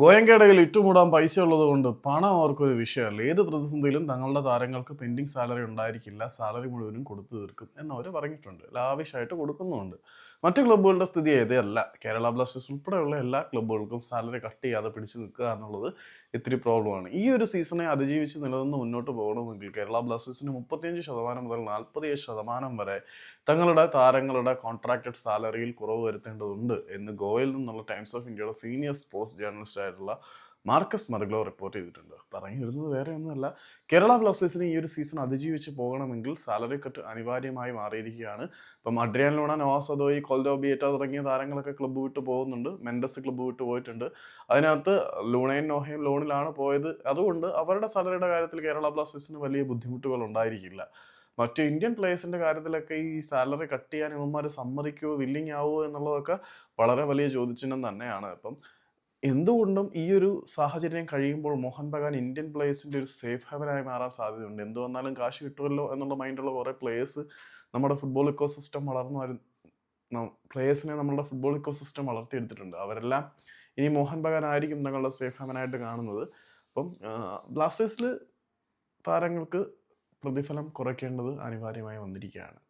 ഗോയങ്കയുടെ ഇട്ടുമൂടാൻ പൈസ ഉള്ളതുകൊണ്ട് പണം അവർക്കൊരു വിഷയമല്ല. ഏത് പ്രതിസന്ധിയിലും തങ്ങളുടെ താരങ്ങൾക്ക് പെൻഡിങ് സാലറി ഉണ്ടായിരിക്കില്ല. സാലറി മുഴുവനും കൊടുത്തു തീർക്കും എന്നവർ പറഞ്ഞിട്ടുണ്ട്. ലാവിഷായിട്ട് കൊടുക്കുന്നുമുണ്ട്. മറ്റ് ക്ലബ്ബുകളുടെ സ്ഥിതി ഇതല്ല. കേരള ബ്ലാസ്റ്റേഴ്സ് ഉൾപ്പെടെയുള്ള എല്ലാ ക്ലബ്ബുകൾക്കും സാലറി കട്ട് ചെയ്യാതെ പിടിച്ചു നിൽക്കുക എന്നുള്ളത് ഇത്തിരി പ്രോബ്ലമാണ്. ഈ ഒരു സീസണെ അതിജീവിച്ച് നിലനിന്ന് മുന്നോട്ട് പോകണമെങ്കിൽ കേരള ബ്ലാസ്റ്റേഴ്സിന് 35% മുതൽ 47% വരെ തങ്ങളുടെ താരങ്ങളുടെ കോൺട്രാക്റ്റഡ് സാലറിയിൽ കുറവ് വരുത്തേണ്ടതുണ്ട് എന്ന് ഗോവയിൽ നിന്നുള്ള ടൈംസ് ഓഫ് ഇന്ത്യയുടെ സീനിയർ സ്പോർട്സ് ജേർണലിസ്റ്റ് ആയിട്ടുള്ള മാർക്കസ് മർഗ്ലോ റിപ്പോർട്ട് ചെയ്തിട്ടുണ്ട്. പറഞ്ഞു വരുന്നത് വേറെ ഒന്നുമല്ല, കേരള ബ്ലാസ്റ്റേഴ്സിന് ഈ ഒരു സീസൺ അതിജീവിച്ച് പോകണമെങ്കിൽ സാലറി കട്ട് അനിവാര്യമായി മാറിയിരിക്കുകയാണ്. ഇപ്പം അഡ്രിയാൻ ലൂണ, നോവാസ് സദോയി, കൊൽദോ ബിയേറ്റ തുടങ്ങിയ താരങ്ങളൊക്കെ ക്ലബ്ബ് വിട്ട് പോകുന്നുണ്ട്. മെൻഡസ് ക്ലബ്ബ് വിട്ട് പോയിട്ടുണ്ട്. അതിനകത്ത് ലൂണയും നോഹയും ലോണിലാണ് പോയത്. അതുകൊണ്ട് അവരുടെ സാലറിയുടെ കാര്യത്തിൽ കേരള ബ്ലാസ്റ്റേഴ്സിന് വലിയ ബുദ്ധിമുട്ടുകൾ ഉണ്ടായിരിക്കില്ല. മറ്റ് ഇന്ത്യൻ പ്ലേയേഴ്സിൻ്റെ കാര്യത്തിലൊക്കെ ഈ സാലറി കട്ട് ചെയ്യാൻ ഇവന്മാർ സമ്മതിക്കുമോ, വില്ലിങ് ആവുമോ എന്നുള്ളതൊക്കെ വളരെ വലിയ ചോദ്യചിഹ്നം തന്നെയാണ്. അപ്പം എന്തുകൊണ്ടും ഈ ഒരു സാഹചര്യം കഴിയുമ്പോൾ മോഹൻ ബഗാൻ ഇന്ത്യൻ പ്ലേയേഴ്സിൻ്റെ ഒരു സേഫ് ഹെവനായി മാറാൻ സാധ്യതയുണ്ട്. എന്ത് വന്നാലും കാശ് കിട്ടുമല്ലോ എന്നുള്ള മൈൻഡുള്ള കുറേ പ്ലേയേഴ്സ് നമ്മുടെ ഫുട്ബോൾ ഇക്കോ സിസ്റ്റം പ്ലേയേഴ്സിനെ നമ്മളുടെ ഫുട്ബോൾ ഇക്കോ സിസ്റ്റം വളർത്തിയെടുത്തിട്ടുണ്ട്. അവരെല്ലാം ഇനി മോഹൻ ബഗാൻ ആയിരിക്കും തങ്ങളുടെ സേഫ് ഹെവനായിട്ട് കാണുന്നത്. അപ്പം ബ്ലാസ്റ്റേഴ്സിൽ താരങ്ങൾക്ക് പ്രതിഫലം കുറയ്ക്കേണ്ടത് അനിവാര്യമായി വന്നിരിക്കുകയാണ്.